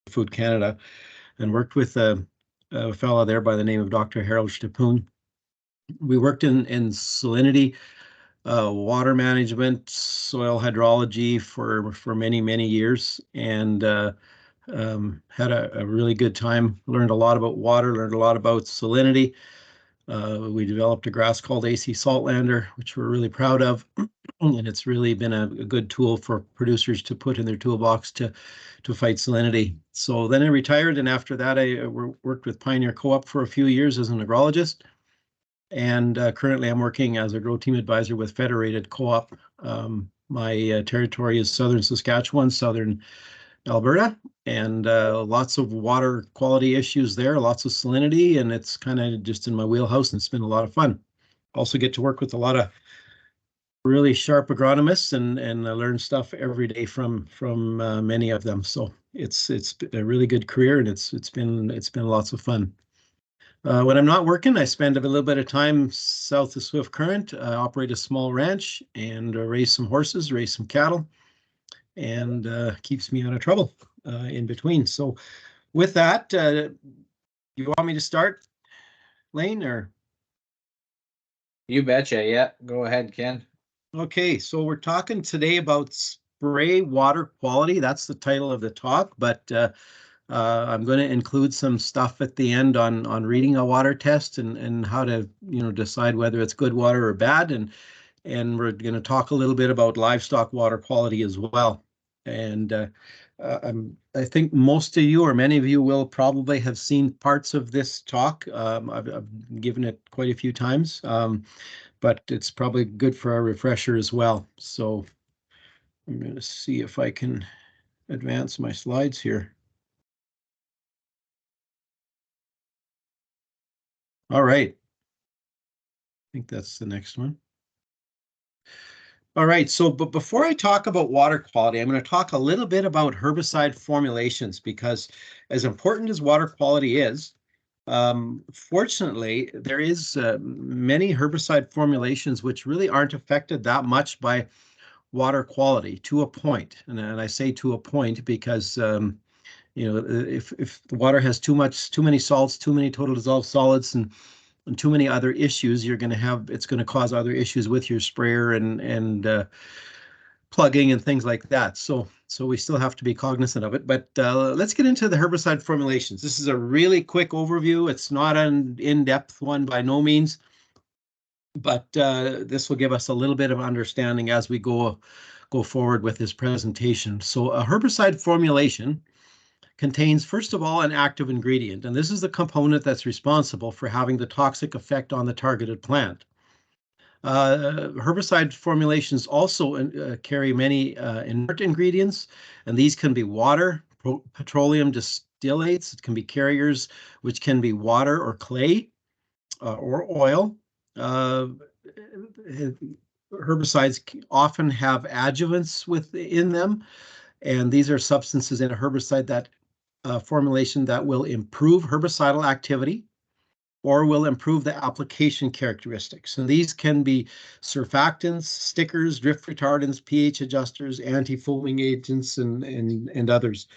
Food Canada, and worked with a fellow there by the name of Dr. Harold Stipoon. We worked in salinity, water management, soil hydrology for many years, and had a really good time. Learned a lot about water, learned a lot about salinity. We developed a grass called AC Saltlander, which we're really proud of, and it's really been a good tool for producers to put in their toolbox to fight salinity. So then I retired, and after that I worked with Pioneer Co-op for a few years as an agrologist, and currently I'm working as a grow team advisor with Federated Co-op. My territory is southern Saskatchewan, southern Alberta, and lots of water quality issues there, lots of salinity, and it's kind of just in my wheelhouse, and it's been a lot of fun. Also get to work with a lot of really sharp agronomists and learn stuff every day from many of them. So it's a really good career, and it's been lots of fun. When I'm not working, I spend a little bit of time south of Swift Current, operate a small ranch, and raise some horses, raise some cattle, and keeps me out of trouble in between. So with that, you want me to start, Lane, or? You betcha. Yeah, go ahead, Ken. Okay, so we're talking today about spray water quality. That's the title of the talk, but I'm going to include some stuff at the end on reading a water test and how to decide whether it's good water or bad, and we're going to talk a little bit about livestock water quality as well. And I think most of you, or many of you, will probably have seen parts of this talk. I've given it quite a few times, but it's probably good for a refresher as well. So I'm going to see if I can advance my slides here. All right. I think that's the next one. All right, so but before I talk about water quality, I'm going to talk a little bit about herbicide formulations, because as important as water quality is, fortunately, there is many herbicide formulations which really aren't affected that much by water quality, to a point. And I say to a point because if the water has too many salts, too many total dissolved solids, and too many other issues, it's going to cause other issues with your sprayer and plugging and things like that. So we still have to be cognizant of it. But let's get into the herbicide formulations. This is a really quick overview. It's not an in-depth one by no means, but this will give us a little bit of understanding as we go forward with this presentation. So a herbicide formulation contains, first of all, an active ingredient, and this is the component that's responsible for having the toxic effect on the targeted plant. Herbicide formulations also carry many inert ingredients, and these can be water, petroleum distillates. It can be carriers, which can be water or clay or oil. Herbicides often have adjuvants within them, and these are substances in a herbicide that formulation that will improve herbicidal activity or will improve the application characteristics. And these can be surfactants, stickers, drift retardants, pH adjusters, anti-foaming agents, and others.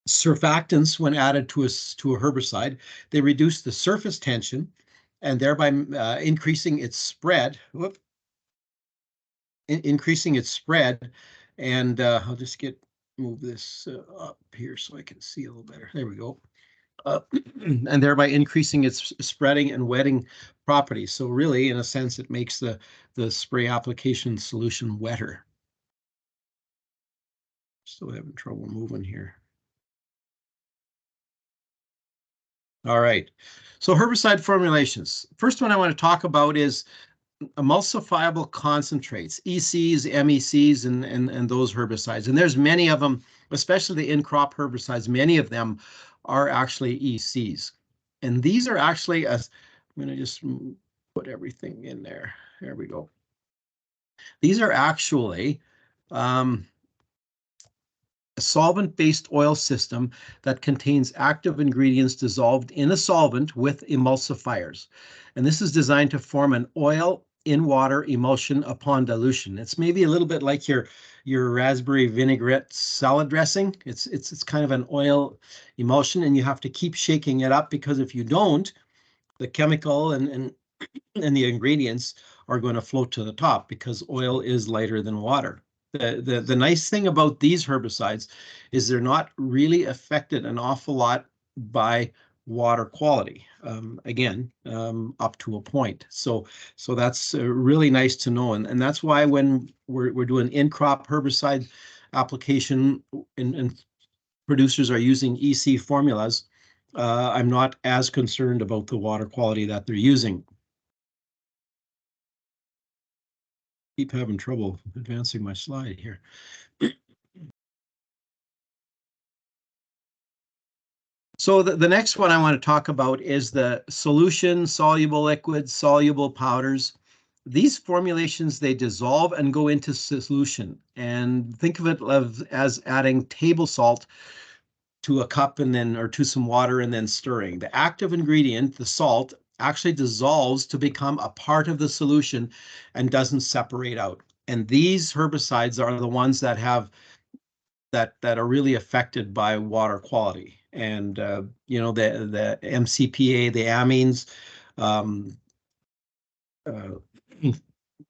Surfactants, when added to a herbicide, they reduce the surface tension and thereby increasing its spread. Increasing its spread, and I'll just move this up here so I can see a little better. There we go. And thereby increasing its spreading and wetting properties. So really, in a sense, it makes the spray application solution wetter. Still having trouble moving here. All right. So herbicide formulations. First one I want to talk about is emulsifiable concentrates, ECs, MECs, and those herbicides. And there's many of them, especially the in-crop herbicides. Many of them are actually ECs. And these are actually, I'm going to just put everything in there. There we go. These are actually a solvent-based oil system that contains active ingredients dissolved in a solvent with emulsifiers. And this is designed to form an oil in water emulsion upon dilution. It's maybe a little bit like your your raspberry vinaigrette salad dressing. It's kind of an oil emulsion, and you have to keep shaking it up, because if you don't, the chemical and the ingredients are going to float to the top, because oil is lighter than water. The nice thing about these herbicides is they're not really affected an awful lot by water quality. Again, up to a point. So that's really nice to know, and that's why when we're doing in-crop herbicide application and producers are using EC formulas, I'm not as concerned about the water quality that they're using. Keep having trouble advancing my slide here. So the next one I want to talk about is the solution, soluble liquids, soluble powders. These formulations, they dissolve and go into solution. And think of it as adding table salt to a cup and then, or to some water and then stirring. The active ingredient, the salt, actually dissolves to become a part of the solution and doesn't separate out. And these herbicides are the ones that have that are really affected by water quality. And you know, the MCPA, the amines, um, uh,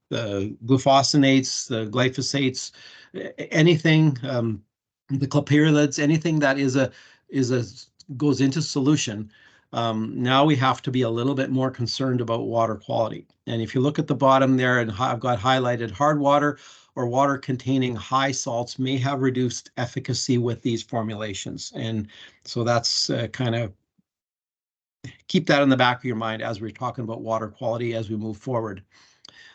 the glufosinate, the glyphosates, anything, the clopyralids, anything that is a goes into solution. Now we have to be a little bit more concerned about water quality. And if you look at the bottom there, and I've got highlighted, hard water or water containing high salts may have reduced efficacy with these formulations. And so that's kind of, keep that in the back of your mind as we're talking about water quality as we move forward.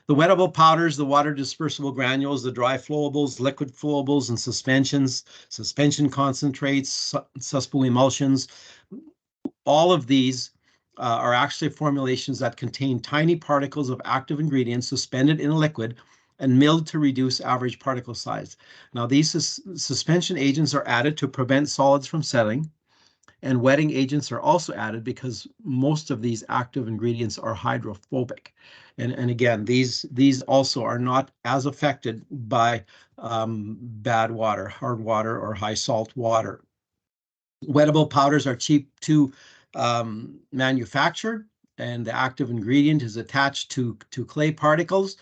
The wettable powders, the water dispersible granules, the dry flowables, liquid flowables, and suspensions, suspension concentrates, suspensible emulsions, all of these are actually formulations that contain tiny particles of active ingredients suspended in a liquid and milled to reduce average particle size. Now, these suspension agents are added to prevent solids from settling, and wetting agents are also added because most of these active ingredients are hydrophobic. And again, these also are not as affected by bad water, hard water, or high salt water. Wettable powders are cheap to manufacture, and the active ingredient is attached to clay particles,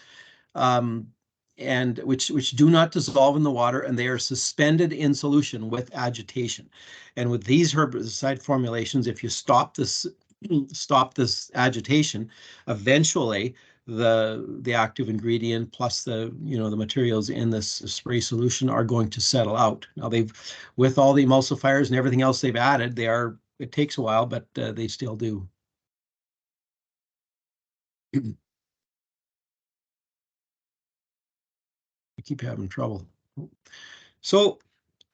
and which do not dissolve in the water, and they are suspended in solution with agitation. And with these herbicide formulations, if you stop this agitation, eventually the active ingredient plus the materials in this spray solution are going to settle out. Now, with all the emulsifiers and everything else they've added, it takes a while, but they still do. I keep having trouble. So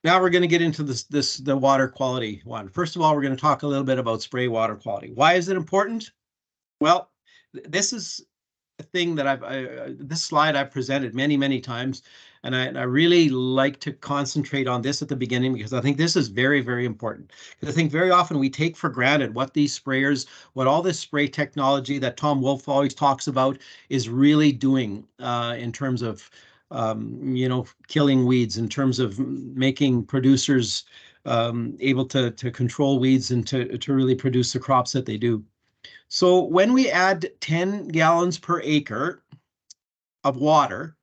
now we're going to get into the water quality one. First of all, we're going to talk a little bit about spray water quality. Why is it important? Well, this is a thing that this slide I've presented many times, and I really like to concentrate on this at the beginning, because I think this is very, very important. Because I think very often we take for granted what these sprayers, what all this spray technology that Tom Wolfe always talks about is really doing in terms of killing weeds, in terms of making producers able to control weeds and to really produce the crops that they do. So when we add 10 gallons per acre of water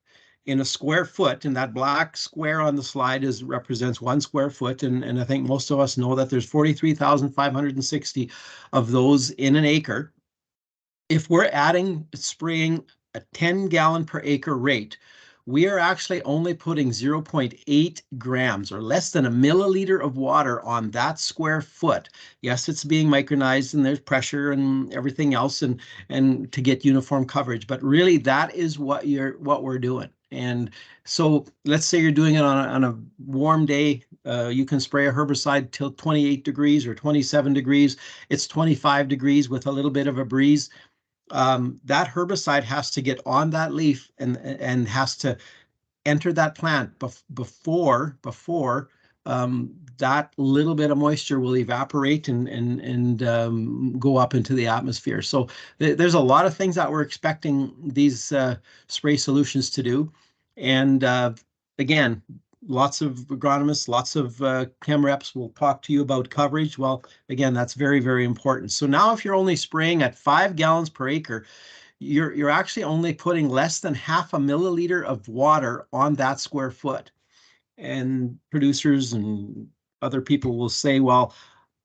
in a square foot, and that black square on the slide represents 1 square foot, and I think most of us know that there's 43,560 of those in an acre. If we're spraying a 10 gallon per acre rate, we are actually only putting 0.8 grams, or less than a milliliter of water on that square foot. Yes, it's being micronized and there's pressure and everything else, and to get uniform coverage, but really that is what we're doing. And so let's say you're doing it on a warm day, you can spray a herbicide till 28 degrees or 27 degrees. It's 25 degrees with a little bit of a breeze. That herbicide has to get on that leaf and has to enter that plant before that little bit of moisture will evaporate and go up into the atmosphere. So there's a lot of things that we're expecting these spray solutions to do. And again, lots of agronomists, lots of chem reps will talk to you about coverage. Well, again, that's very, very important. So now if you're only spraying at 5 gallons per acre, you're actually only putting less than half a milliliter of water on that square foot. And producers and other people will say, well,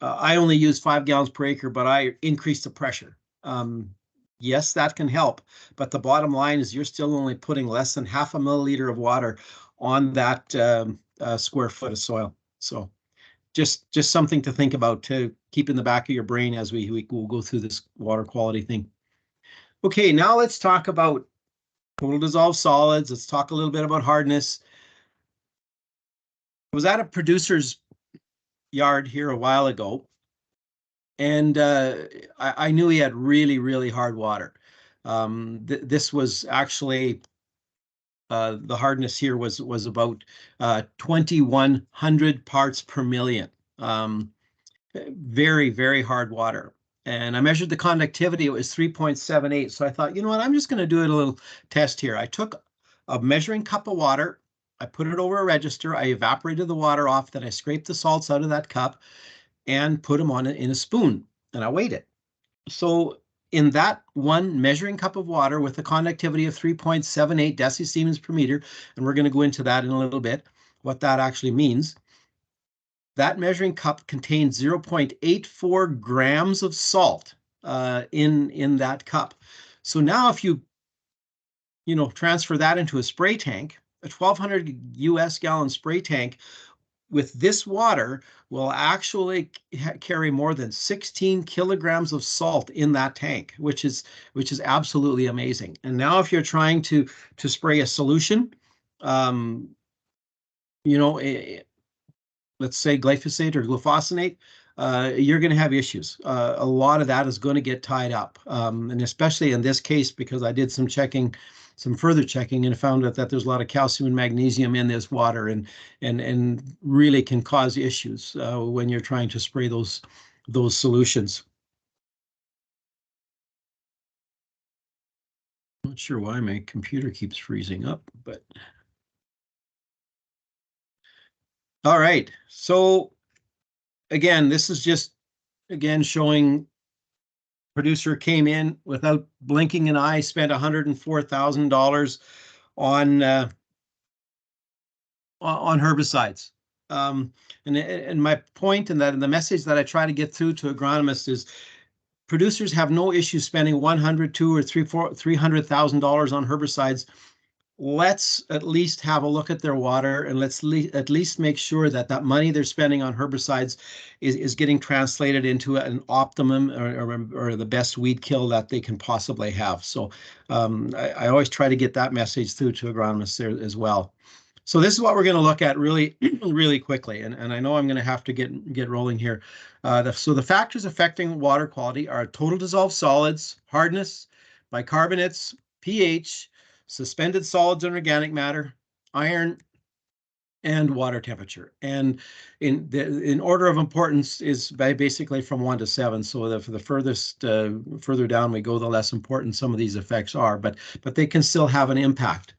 I only use 5 gallons per acre, but I increase the pressure. Yes, that can help, but the bottom line is you're still only putting less than half a milliliter of water on that square foot of soil. So just something to think about, to keep in the back of your brain as we will go through this water quality thing. Okay, now let's talk about total dissolved solids. Let's talk a little bit about hardness. I was at a producer's yard here a while ago, and I knew he had really, really hard water. This was actually the hardness here was about 2,100 parts per million. Very, very hard water. And I measured the conductivity, it was 3.78. So I thought, you know what, I'm just going to do a little test here. I took a measuring cup of water, I put it over a register, I evaporated the water off, then I scraped the salts out of that cup and put them on it in a spoon, and I weighed it. So in that one measuring cup of water with a conductivity of 3.78 decisiemens per meter, and we're going to go into that in a little bit, what that actually means. That measuring cup contains 0.84 grams of salt in that cup. So now if you transfer that into a spray tank, a 1,200 US gallon spray tank with this water will actually carry more than 16 kilograms of salt in that tank, which is absolutely amazing. And now if you're trying to spray a solution, let's say glyphosate or glufosinate, you're going to have issues. A lot of that is going to get tied up. And especially in this case, because I did some further checking and found out that there's a lot of calcium and magnesium in this water, and really can cause issues when you're trying to spray those solutions. Not sure why my computer keeps freezing up, but all right. So again, this is just showing producer came in without blinking an eye, spent $104,000 on herbicides. And my point and the message that I try to get through to agronomists is producers have no issue spending $100,000, $200,000 or $300,000 on herbicides. Let's at least have a look at their water, and let's at least make sure that that money they're spending on herbicides is getting translated into an optimum or the best weed kill that they can possibly have. So I always try to get that message through to agronomists there as well. So this is what we're going to look at really, really quickly, and I know I'm going to have to get rolling here. So the factors affecting water quality are total dissolved solids, hardness, bicarbonates, pH, suspended solids and organic matter, iron, and water temperature. And in order of importance is basically from 1 to 7. So for the furthest further down we go, the less important some of these effects are, but they can still have an impact.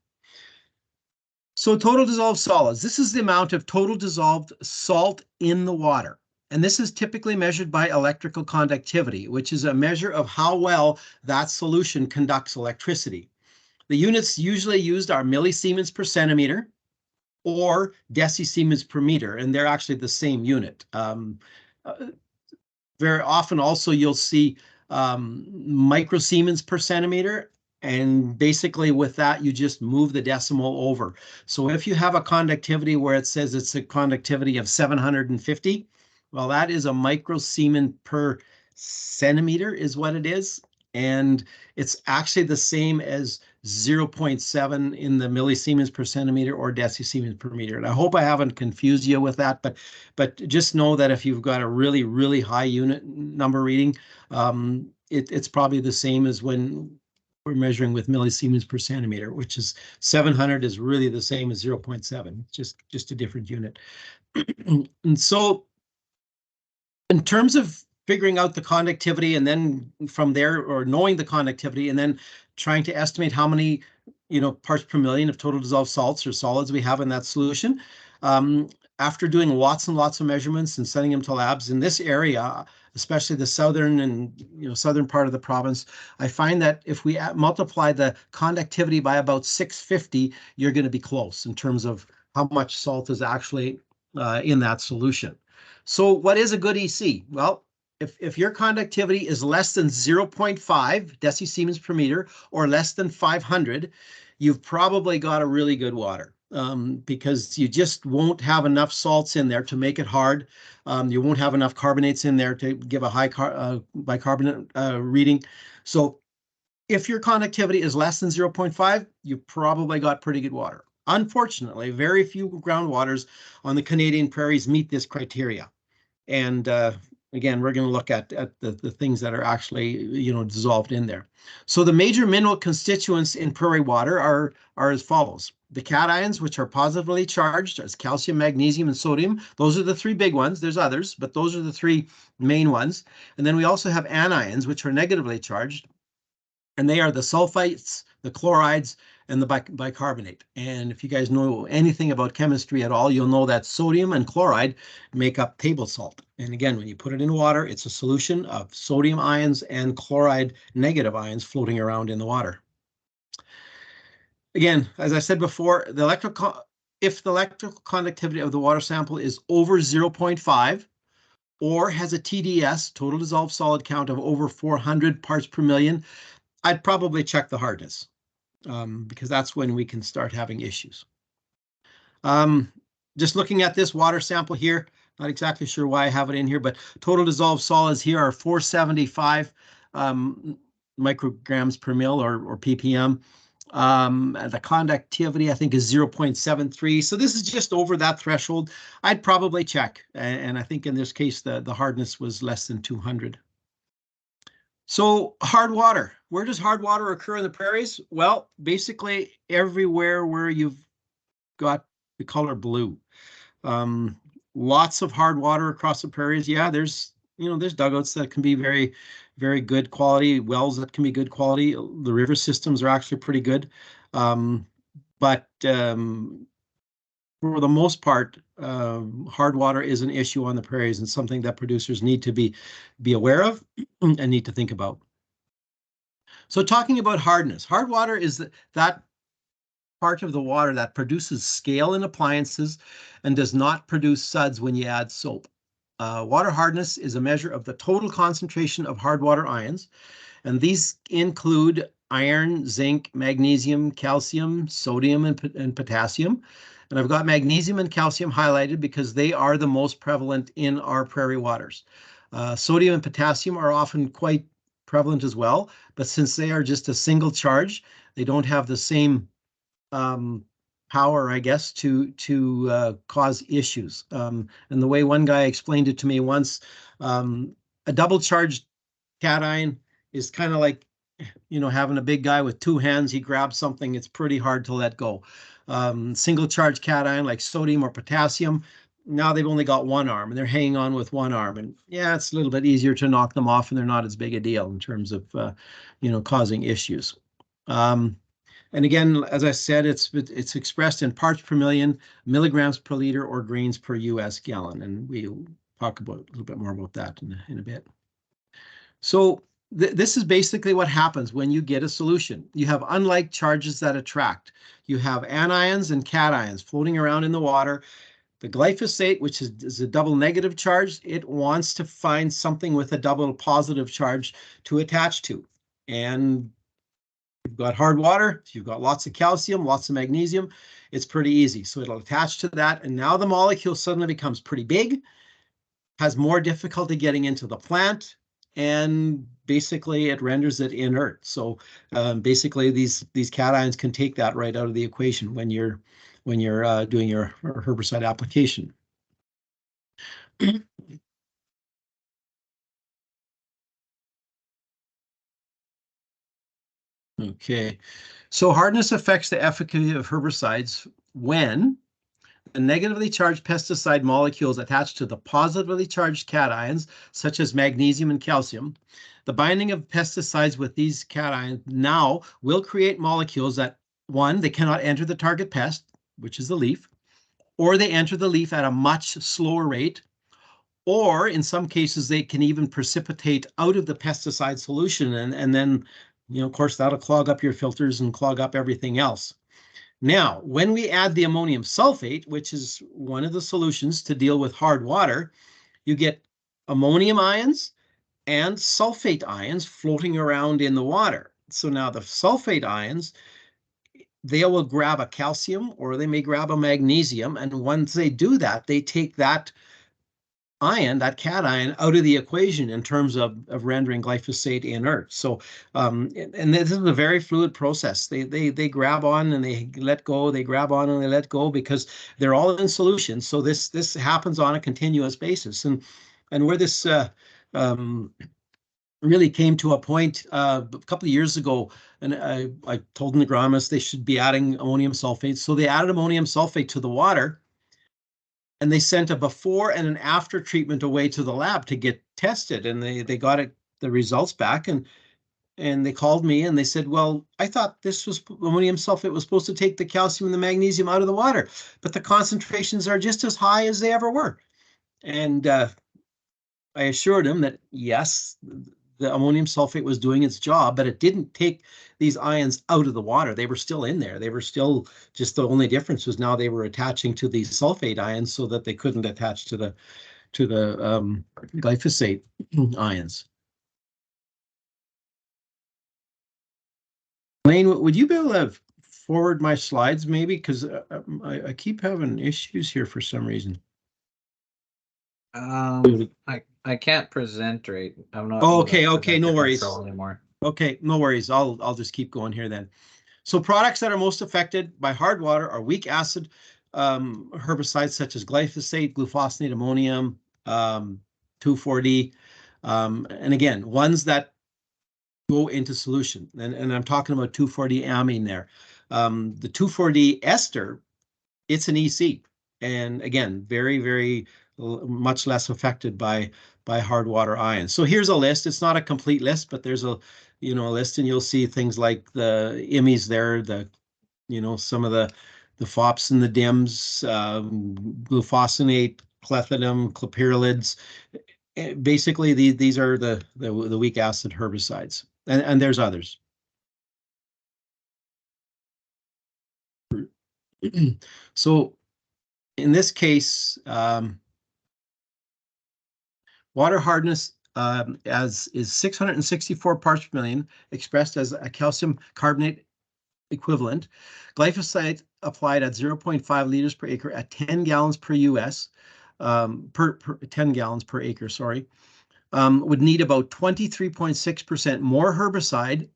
So total dissolved solids, this is the amount of total dissolved salt in the water. And this is typically measured by electrical conductivity, which is a measure of how well that solution conducts electricity. The units usually used are millisiemens per centimeter or decisiemens per meter, and they're actually the same unit. Very often also you'll see microsiemens per centimeter, and basically with that you just move the decimal over. So if you have a conductivity where it says it's a conductivity of 750, well, that is a microsiemen per centimeter is what it is. And it's actually the same as 0.7 in the millisiemens per centimeter or decisiemens per meter. And I hope I haven't confused you with that, but just know that if you've got a really, really high unit number reading, it's probably the same as when we're measuring with millisiemens per centimeter, which is 700 is really the same as 0.7, just a different unit. And so in terms of figuring out the conductivity, and then from there, or knowing the conductivity, and then trying to estimate how many parts per million of total dissolved salts or solids we have in that solution. After doing lots and lots of measurements and sending them to labs in this area, especially the southern and southern part of the province, I find that if we multiply the conductivity by about 650, you're going to be close in terms of how much salt is actually in that solution. So what is a good EC? Well, if your conductivity is less than 0.5 decisiemens per meter or less than 500, you've probably got a really good water. Because you just won't have enough salts in there to make it hard. You won't have enough carbonates in there to give a high bicarbonate reading. So if your conductivity is less than 0.5, you've probably got pretty good water. Unfortunately, very few groundwaters on the Canadian prairies meet this criteria. And again, we're going to look at the things that are actually, dissolved in there. So the major mineral constituents in prairie water are as follows. The cations, which are positively charged, as calcium, magnesium, and sodium. Those are the three big ones. There's others, but those are the three main ones. And then we also have anions, which are negatively charged. And they are the sulfites, the chlorides, and the bicarbonate. And if you guys know anything about chemistry at all, you'll know that sodium and chloride make up table salt. And again, when you put it in water, it's a solution of sodium ions and chloride negative ions floating around in the water. Again, as I said before, if the electrical conductivity of the water sample is over 0.5 or has a TDS, total dissolved solid count, of over 400 parts per million, I'd probably check the hardness because that's when we can start having issues. Just looking at this water sample here, not exactly sure why I have it in here, but total dissolved solids here are 475 micrograms per mil or ppm. The conductivity, I think, is 0.73. So this is just over that threshold. I'd probably check. And I think in this case, the hardness was less than 200. So hard water, where does hard water occur in the prairies? Well, basically everywhere where you've got the color blue. Lots of hard water across the prairies. Yeah, there's dugouts that can be very, very good quality, wells that can be good quality. The river systems are actually pretty good. But for the most part, hard water is an issue on the prairies and something that producers need to be aware of and need to think about. So talking about hardness, hard water is that part of the water that produces scale in appliances and does not produce suds when you add soap. Water hardness is a measure of the total concentration of hard water ions, and these include iron, zinc, magnesium, calcium, sodium, and potassium. And I've got magnesium and calcium highlighted because they are the most prevalent in our prairie waters. Sodium and potassium are often quite prevalent as well, but since they are just a single charge, they don't have the same power, I guess, to cause issues. And the way one guy explained it to me once, a double charged cation is kind of like, having a big guy with two hands. He grabs something, it's pretty hard to let go. Single charge cation like sodium or potassium, now they've only got one arm and they're hanging on with one arm. And yeah, it's a little bit easier to knock them off and they're not as big a deal in terms of, causing issues. And again, as I said, it's expressed in parts per million, milligrams per liter, or grains per US gallon. And we'll talk about a little bit more about that in a bit. So this is basically what happens when you get a solution. You have unlike charges that attract. You have anions and cations floating around in the water. The glyphosate, which is a double negative charge, it wants to find something with a double positive charge to attach to. And you've got hard water, you've got lots of calcium, lots of magnesium, it's pretty easy. So it'll attach to that, and now the molecule suddenly becomes pretty big, has more difficulty getting into the plant, and basically it renders it inert. So basically these cations can take that right out of the equation when you're doing your herbicide application. Okay, so hardness affects the efficacy of herbicides when the negatively charged pesticide molecules attach to the positively charged cations, such as magnesium and calcium. The binding of pesticides with these cations now will create molecules that one, they cannot enter the target pest, which is the leaf, or they enter the leaf at a much slower rate, or in some cases, they can even precipitate out of the pesticide solution. And then, of course, that'll clog up your filters and clog up everything else. Now, when we add the ammonium sulfate, which is one of the solutions to deal with hard water, you get ammonium ions and sulfate ions floating around in the water. So now the sulfate ions, they will grab a calcium or they may grab a magnesium. And once they do that, they take that ion, that cation, out of the equation in terms of rendering glyphosate inert. So, and this is a very fluid process. They grab on and they let go. They grab on and they let go because they're all in solution. So this happens on a continuous basis. And where this really came to a point a couple of years ago, and I told the agronomists they should be adding ammonium sulfate. So they added ammonium sulfate to the water. And they sent a before and an after treatment away to the lab to get tested, and they got the results back, and they called me and they said, well, I thought this was ammonium sulfate was supposed to take the calcium and the magnesium out of the water, but the concentrations are just as high as they ever were. And I assured him that yes, the ammonium sulfate was doing its job, but it didn't take these ions out of the water. They were still in there. They were still, just the only difference was now they were attaching to these sulfate ions so that they couldn't attach to the glyphosate ions. Lane, would you be able to forward my slides maybe? Because I keep having issues here for some reason. I can't present right. I'm not. Oh, okay, no worries. Anymore. Okay, no worries. I'll just keep going here then. So products that are most affected by hard water are weak acid herbicides such as glyphosate, glufosinate ammonium, 2,4-D, and again, ones that go into solution. And I'm talking about 2,4-D amine there. The 2,4-D ester, it's an EC, and again, very, very much less affected by hard water ions. So here's a list. It's not a complete list, but there's a list, and you'll see things like the IMIs there, some of the FOPs and the DIMs, glufosinate, clethodim, clopyralids. Basically, these are the weak acid herbicides, and there's others. So in this case, water hardness as is 664 parts per million, expressed as a calcium carbonate equivalent. Glyphosate applied at 0.5 liters per acre at 10 gallons per US, per 10 gallons per acre, sorry, would need about 23.6% more herbicide,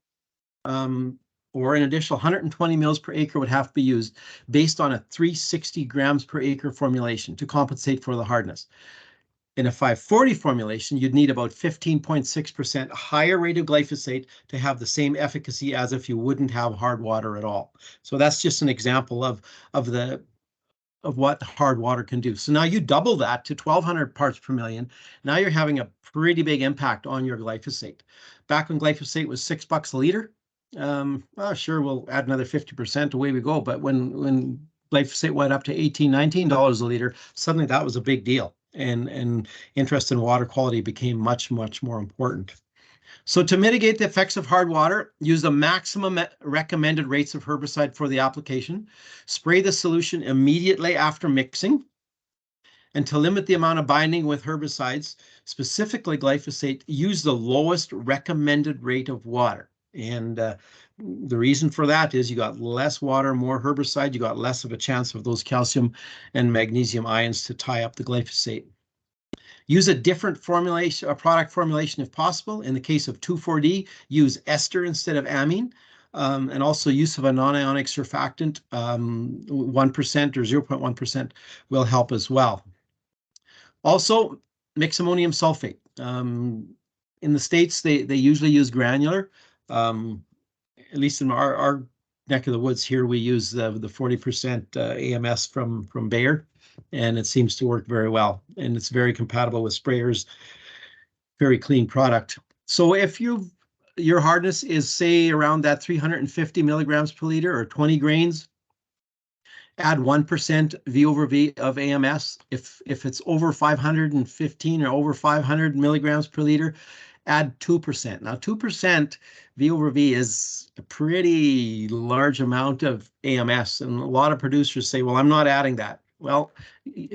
or an additional 120 mils per acre would have to be used based on a 360 grams per acre formulation to compensate for the hardness. In a 540 formulation, you'd need about 15.6% higher rate of glyphosate to have the same efficacy as if you wouldn't have hard water at all. So that's just an example of what hard water can do. So now you double that to 1,200 parts per million. Now you're having a pretty big impact on your glyphosate. Back when glyphosate was $6 a liter, sure, we'll add another 50%, away we go. But when glyphosate went up to $18, $19 a liter, suddenly that was a big deal. And interest in water quality became much, much more important. So to mitigate the effects of hard water, use the maximum recommended rates of herbicide for the application. Spray the solution immediately after mixing. And to limit the amount of binding with herbicides, specifically glyphosate, use the lowest recommended rate of water. And the reason for that is you got less water, more herbicide, you got less of a chance of those calcium and magnesium ions to tie up the glyphosate. Use a different formulation, a product formulation if possible. In the case of 2,4-D, use ester instead of amine. And also use of a non-ionic surfactant, 1% or 0.1% will help as well. Also, mix ammonium sulfate. In the States, they usually use granular. At least in our neck of the woods here, we use the 40% AMS from Bayer, and it seems to work very well. And it's very compatible with sprayers, very clean product. So if you've your hardness is, say, around that 350 milligrams per liter or 20 grains, add 1% V over V of AMS. If it's over 515 or over 500 milligrams per liter, add 2%. Now, 2% V over V is a pretty large amount of AMS, and a lot of producers say, well, I'm not adding that. Well,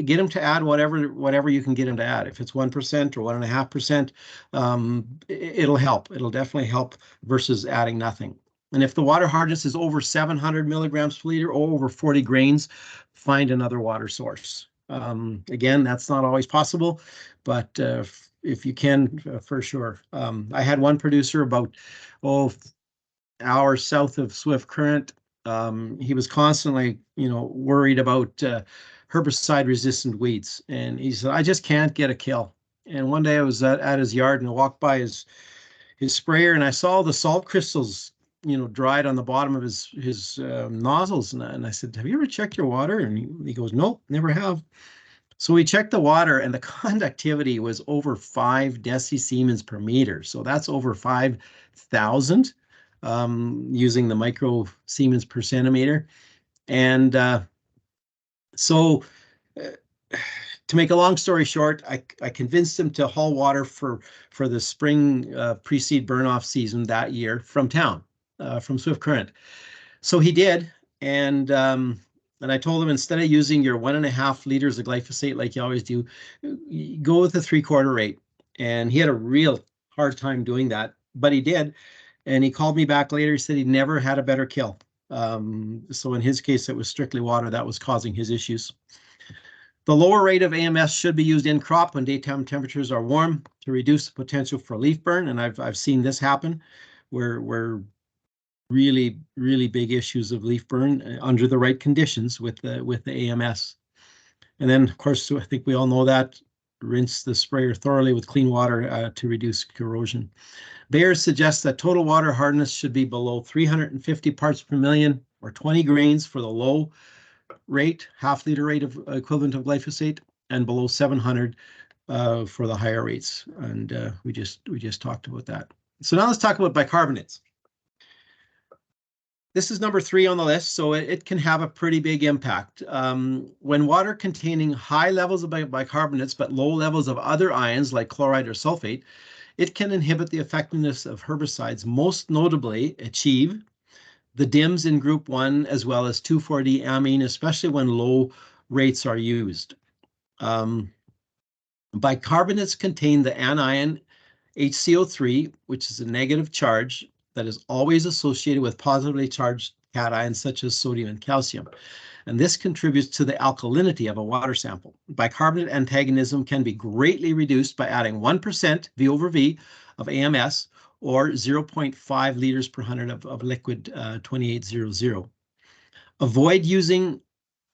get them to add whatever you can get them to add. If it's 1% or 1.5%, it'll help. It'll definitely help versus adding nothing. And if the water hardness is over 700 milligrams per liter or over 40 grains, find another water source. Again, that's not always possible, but if you can, for sure. I had one producer about, hours south of Swift Current. He was constantly, worried about herbicide-resistant weeds, and he said, I just can't get a kill. And one day I was at his yard and I walked by his sprayer, and I saw the salt crystals, dried on the bottom of his nozzles. And I said, have you ever checked your water? And he goes, nope, never have. So we checked the water, and the conductivity was over 5 decisiemens per meter. So that's over 5,000 using the micro Siemens per centimeter. And so to make a long story short, I convinced him to haul water for the spring pre-seed burn-off season that year from town, from Swift Current. So he did, and I told him, instead of using your 1.5 liters of glyphosate like you always do, go with the 3/4 rate. And he had a real hard time doing that, but he did. And he called me back later. He said he never had a better kill. So in his case, it was strictly water that was causing his issues. The lower rate of AMS should be used in crop when daytime temperatures are warm to reduce the potential for leaf burn. And I've seen this happen where really, really big issues of leaf burn under the right conditions with the AMS. And then, of course, I think we all know that, rinse the sprayer thoroughly with clean water to reduce corrosion. Bayer suggests that total water hardness should be below 350 parts per million or 20 grains for the low rate, half-liter rate of equivalent of glyphosate, and below 700 for the higher rates. And we just talked about that. So now let's talk about bicarbonates. This is number 3 on the list, so it can have a pretty big impact. When water containing high levels of bicarbonates but low levels of other ions like chloride or sulfate, it can inhibit the effectiveness of herbicides, most notably achieve the DIMs in group 1 as well as 2,4-D amine, especially when low rates are used. Bicarbonates contain the anion HCO3, which is a negative charge that is always associated with positively charged cations such as sodium and calcium. And this contributes to the alkalinity of a water sample. Bicarbonate antagonism can be greatly reduced by adding 1% V over V of AMS or 0.5 liters per 100 of liquid 2800. Avoid using,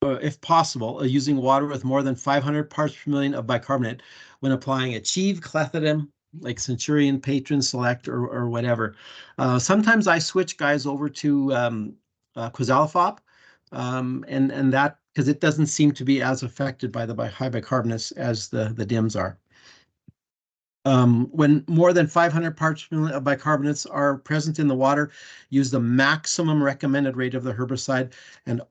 if possible, using water with more than 500 parts per million of bicarbonate when applying Achieve, clethodim, like Centurion, Patron, Select, or whatever. Sometimes I switch guys over to Quizalofop, and that, because it doesn't seem to be as affected by the high bicarbonates as the DIMs are. When more than 500 parts per million of bicarbonates are present in the water, use the maximum recommended rate of the herbicide. And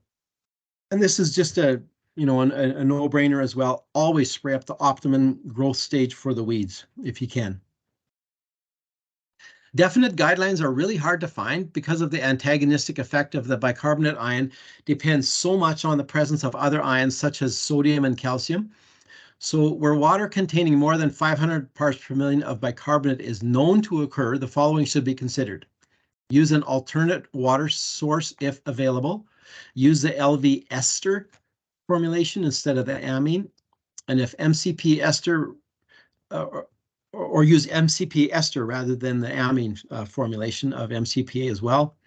this is just a no-brainer as well. Always spray up the optimum growth stage for the weeds if you can. Definite guidelines are really hard to find because of the antagonistic effect of the bicarbonate ion depends so much on the presence of other ions such as sodium and calcium. So where water containing more than 500 parts per million of bicarbonate is known to occur, the following should be considered. Use an alternate water source if available. Use the LV ester formulation instead of the amine. And if MCP ester, or use MCP ester rather than the amine formulation of MCPA as well.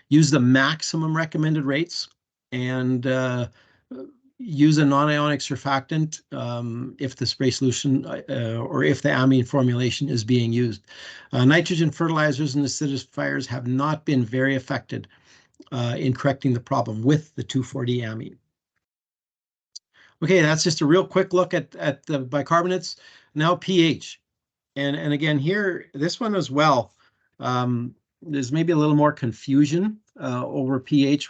Use the maximum recommended rates and use a non-ionic surfactant if the spray solution or if the amine formulation is being used. Nitrogen fertilizers and acidifiers have not been very effective in correcting the problem with the 2,4-D amine. Okay, that's just a real quick look at the bicarbonates. Now pH. And again here, this one as well, There's maybe a little more confusion over pH,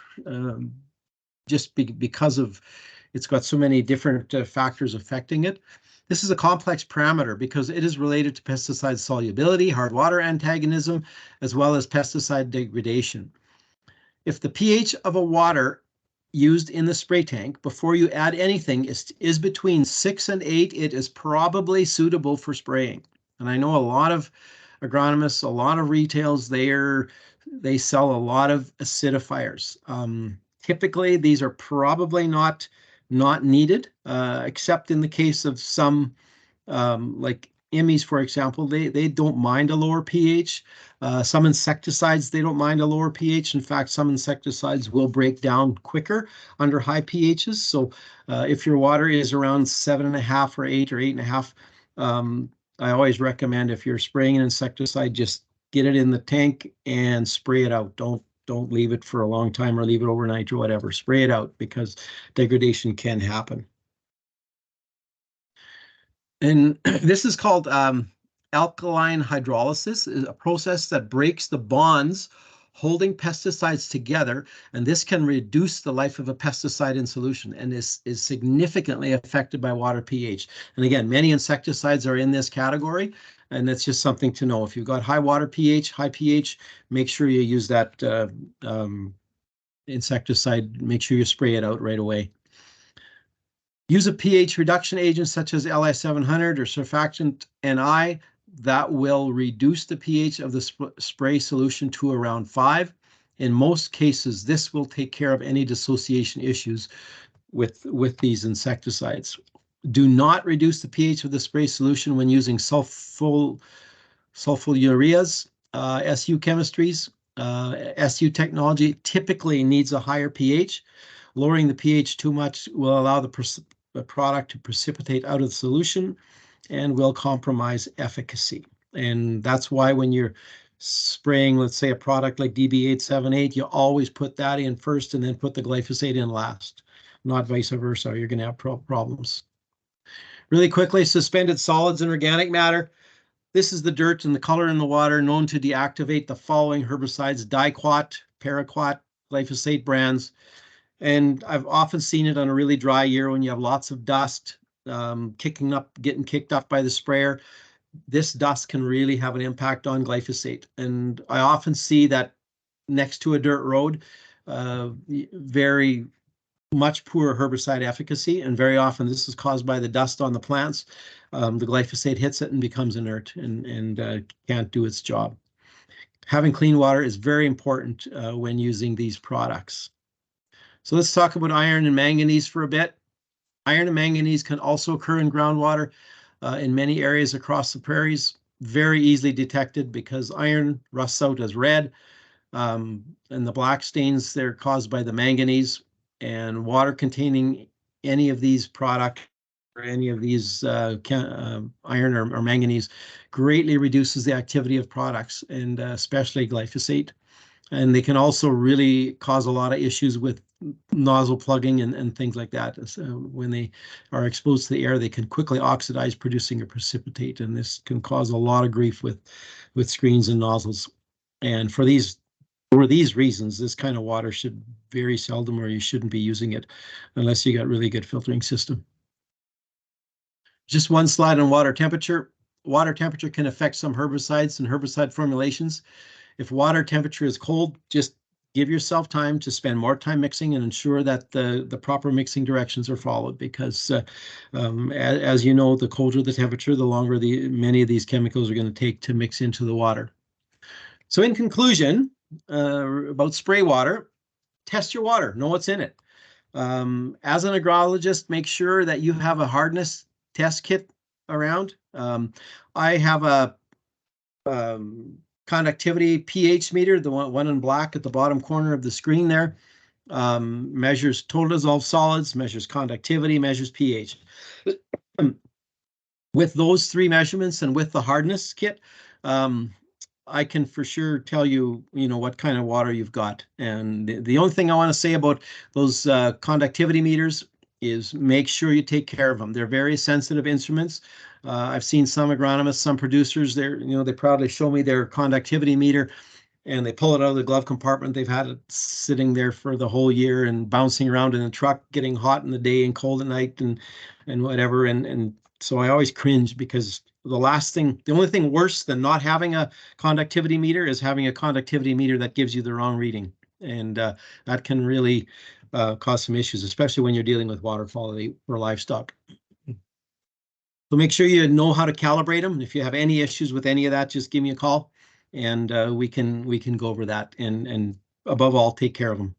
just because of it's got so many different factors affecting it. This is a complex parameter because it is related to pesticide solubility, hard water antagonism, as well as pesticide degradation. If the pH of a water used in the spray tank before you add anything is between 6 and 8, it is probably suitable for spraying. And I know a lot of agronomists, a lot of retails, they sell a lot of acidifiers. Typically, these are probably not needed, except in the case of some like IMIs, for example, they don't mind a lower pH. Some insecticides, they don't mind a lower pH. In fact, some insecticides will break down quicker under high pHs. So if your water is around 7.5 or 8 or 8.5, I always recommend if you're spraying an insecticide, just get it in the tank and spray it out. Don't leave it for a long time or leave it overnight or whatever. Spray it out because degradation can happen. And this is called alkaline hydrolysis, is a process that breaks the bonds holding pesticides together, and this can reduce the life of a pesticide in solution and is significantly affected by water pH. And again, many insecticides are in this category, and that's just something to know. If you've got high water pH, high pH, make sure you use that insecticide. Make sure you spray it out right away. Use a pH reduction agent such as Li700 or surfactant Ni that will reduce the pH of the spray solution to around 5. In most cases, this will take care of any dissociation issues with these insecticides. Do not reduce the pH of the spray solution when using sulfonylureas, SU chemistries. SU technology typically needs a higher pH. Lowering the pH too much will allow the product to precipitate out of the solution and will compromise efficacy. And that's why when you're spraying, let's say, a product like DB878, you always put that in first and then put the glyphosate in last, not vice versa. You're going to have problems. Really quickly, suspended solids and organic matter. This is the dirt and the color in the water known to deactivate the following herbicides: diquat, paraquat, glyphosate brands. And I've often seen it on a really dry year when you have lots of dust getting kicked up by the sprayer. This dust can really have an impact on glyphosate. And I often see that next to a dirt road, very much poor herbicide efficacy. And very often this is caused by the dust on the plants. The glyphosate hits it and becomes inert and can't do its job. Having clean water is very important when using these products. So let's talk about iron and manganese for a bit. Iron and manganese can also occur in groundwater in many areas across the prairies, very easily detected because iron rusts out as red, and the black stains they're caused by the manganese, and water containing any of these products or any of these iron or manganese greatly reduces the activity of products, and especially glyphosate. And they can also really cause a lot of issues with nozzle plugging and things like that. So when they are exposed to the air, they can quickly oxidize, producing a precipitate, and this can cause a lot of grief with screens and nozzles. And for these reasons, this kind of water should very seldom, or you shouldn't be using it unless you got really good filtering system. Just one slide on water temperature. Water temperature can affect some herbicides and herbicide formulations. If water temperature is cold, just give yourself time to spend more time mixing and ensure that the proper mixing directions are followed, because as you know, the colder the temperature, the longer many of these chemicals are going to take to mix into the water. So in conclusion, about spray water, test your water, know what's in it. As an agrologist, make sure that you have a hardness test kit around. I have a conductivity pH meter, the one in black at the bottom corner of the screen there. Measures total dissolved solids, measures conductivity, measures pH. With those three measurements and with the hardness kit, I can for sure tell you, what kind of water you've got. And the only thing I want to say about those conductivity meters is make sure you take care of them. They're very sensitive instruments. I've seen some agronomists, some producers, they proudly show me their conductivity meter, and they pull it out of the glove compartment. They've had it sitting there for the whole year and bouncing around in the truck, getting hot in the day and cold at night and whatever. And so I always cringe, because the only thing worse than not having a conductivity meter is having a conductivity meter that gives you the wrong reading. And that can really cause some issues, especially when you're dealing with water quality for livestock. So make sure you know how to calibrate them. If you have any issues with any of that, just give me a call, and we can go over that, and above all, take care of them.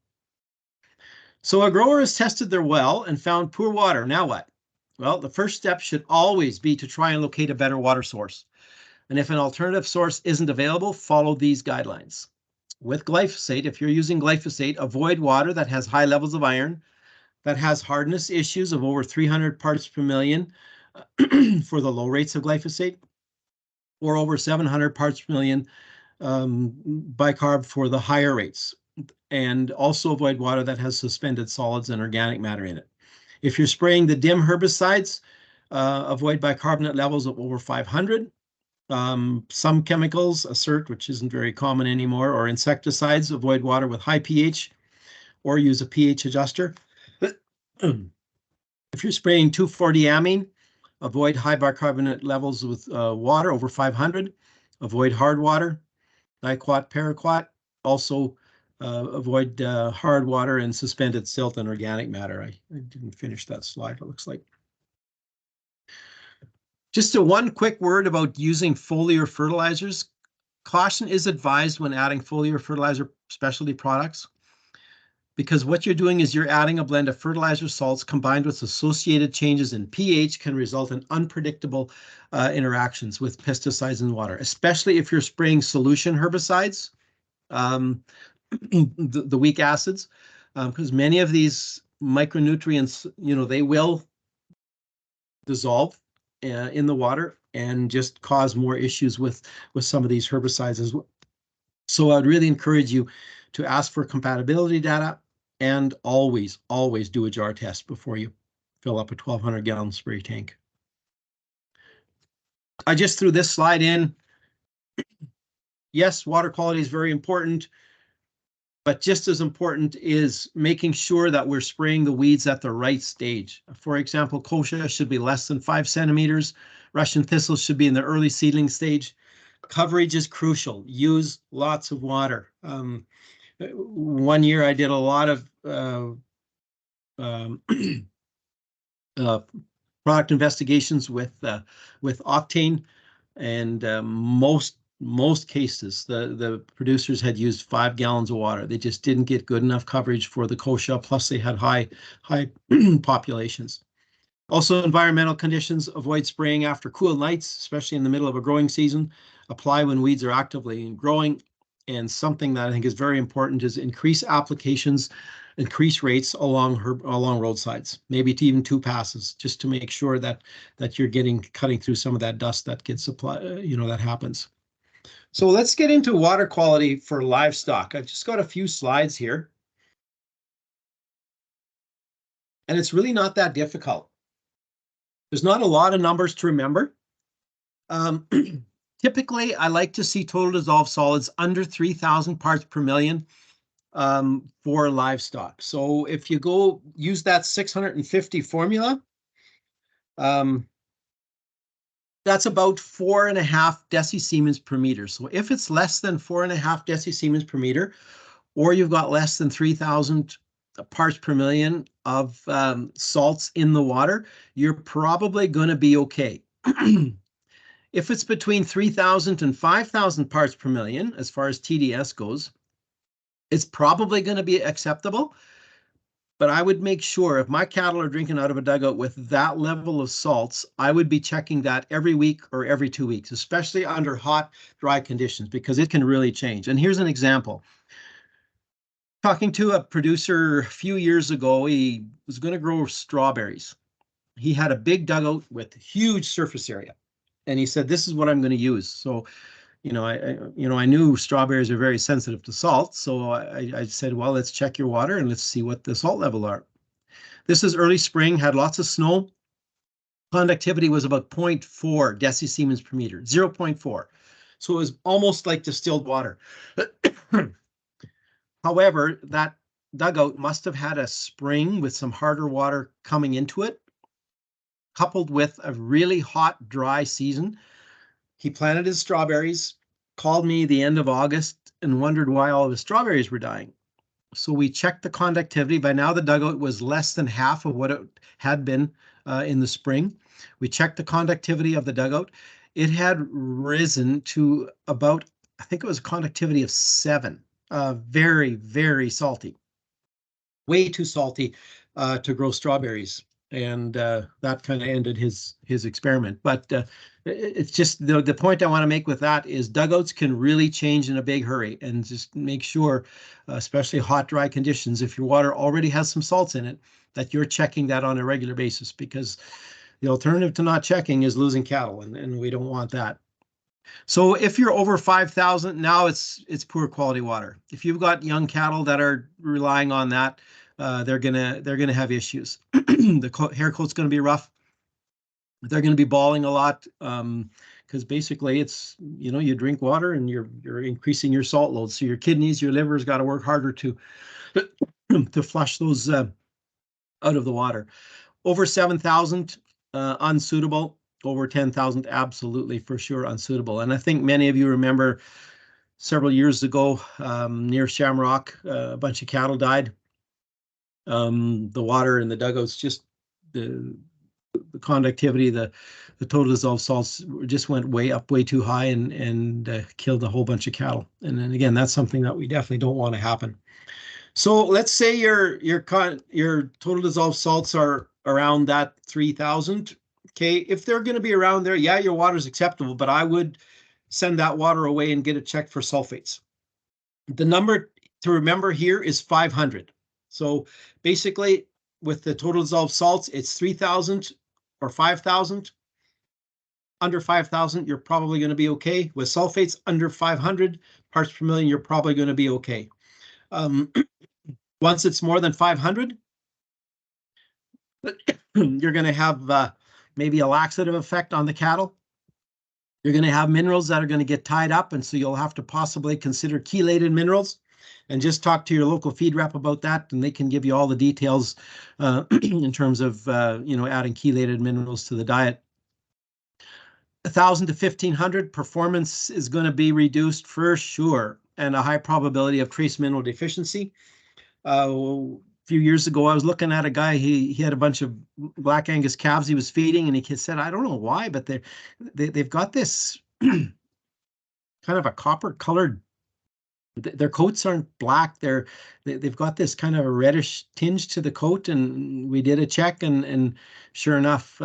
So a grower has tested their well and found poor water. Now what? Well, the first step should always be to try and locate a better water source. And if an alternative source isn't available, follow these guidelines. With glyphosate, if you're using glyphosate, avoid water that has high levels of iron, that has hardness issues of over 300 parts per million for the low rates of glyphosate, or over 700 parts per million bicarb for the higher rates. And also avoid water that has suspended solids and organic matter in it. If you're spraying the dim herbicides, avoid bicarbonate levels of over 500. Some chemicals, assert, which isn't very common anymore, or insecticides, avoid water with high pH, or use a pH adjuster. If you're spraying 2,4-diamine, avoid high bicarbonate levels with water over 500. Avoid hard water, diquat, paraquat. Also avoid hard water and suspended silt and organic matter. I didn't finish that slide, it looks like. Just one quick word about using foliar fertilizers. Caution is advised when adding foliar fertilizer specialty products, because what you're doing is you're adding a blend of fertilizer salts combined with associated changes in pH can result in unpredictable interactions with pesticides in water, especially if you're spraying solution herbicides, the weak acids, because many of these micronutrients, they will dissolve in the water and just cause more issues with some of these herbicides as well. So I'd really encourage you to ask for compatibility data, and always do a jar test before you fill up a 1,200-gallon spray tank. I just threw this slide in. Yes, water quality is very important, but just as important is making sure that we're spraying the weeds at the right stage. For example, kochia should be less than 5 centimeters. Russian thistles should be in the early seedling stage. Coverage is crucial. Use lots of water. One year I did a lot of product investigations with octane, and most cases the producers had used 5 gallons of water. They just didn't get good enough coverage for the kochia, plus they had high populations. Also, environmental conditions: avoid spraying after cool nights, especially in the middle of a growing season. Apply when weeds are actively growing. And something that I think is very important is increase applications, increase rates along roadsides, maybe to even 2 passes, just to make sure that you're cutting through some of that dust that gets applied, that happens. So let's get into water quality for livestock. I've just got a few slides here, and it's really not that difficult. There's not a lot of numbers to remember. Typically, I like to see total dissolved solids under 3,000 parts per million for livestock. So if you go use that 650 formula, that's about 4.5 decisiemens per meter. So if it's less than 4.5 decisiemens per meter, or you've got less than 3,000 parts per million of salts in the water, you're probably going to be okay. If it's between 3,000 and 5,000 parts per million, as far as TDS goes, it's probably going to be acceptable. But I would make sure, if my cattle are drinking out of a dugout with that level of salts, I would be checking that every week or every 2 weeks, especially under hot, dry conditions, because it can really change. And here's an example. Talking to a producer a few years ago, he was going to grow strawberries. He had a big dugout with huge surface area. And he said, this is what I'm going to use. So, I knew strawberries are very sensitive to salt. So I said, well, let's check your water and let's see what the salt level are. This is early spring, had lots of snow. Conductivity was about 0.4 decisiemens per meter, 0.4. So it was almost like distilled water. However, that dugout must have had a spring with some harder water coming into it, coupled with a really hot, dry season. He planted his strawberries, called me the end of August, and wondered why all of his strawberries were dying. So we checked the conductivity. By now, the dugout was less than half of what it had been in the spring. We checked the conductivity of the dugout. It had risen to about, I think it was a conductivity of 7. Very, very salty. Way too salty to grow strawberries. And that kind of ended his experiment. But it's just the point I want to make with that is dugouts can really change in a big hurry, and just make sure, especially hot, dry conditions, if your water already has some salts in it, that you're checking that on a regular basis, because the alternative to not checking is losing cattle, and we don't want that. So if you're over 5,000, now it's poor quality water. If you've got young cattle that are relying on that, they're gonna have issues. The hair coat's gonna be rough. They're gonna be bawling a lot, because basically it's, you drink water and you're increasing your salt load. So your kidneys, your liver's got to work harder to to flush those out of the water. Over 7,000, unsuitable. Over 10,000, absolutely, for sure, unsuitable. And I think many of you remember several years ago, near Shamrock, a bunch of cattle died. The water in the dugouts, just the conductivity, the total dissolved salts just went way up, way too high, and killed a whole bunch of cattle. And then again, that's something that we definitely don't want to happen. So let's say your total dissolved salts are around that 3,000. Okay, if they're going to be around there, yeah, your water is acceptable, but I would send that water away and get it checked for sulfates. The number to remember here is 500. So basically, with the total dissolved salts, it's 3,000 or 5,000. Under 5,000, you're probably going to be okay. With sulfates under 500 parts per million, you're probably going to be okay. Once it's more than 500, you're going to have maybe a laxative effect on the cattle. You're going to have minerals that are going to get tied up, and so you'll have to possibly consider chelated minerals, and just talk to your local feed rep about that, and they can give you all the details in terms of adding chelated minerals to the diet. 1,000 to 1,500, performance is going to be reduced for sure, and a high probability of trace mineral deficiency. A few years ago, I was looking at a guy. He had a bunch of Black Angus calves he was feeding, and he said, I don't know why, but they've got this kind of a copper colored. Their coats aren't black. They've got this kind of a reddish tinge to the coat, and we did a check, and sure enough,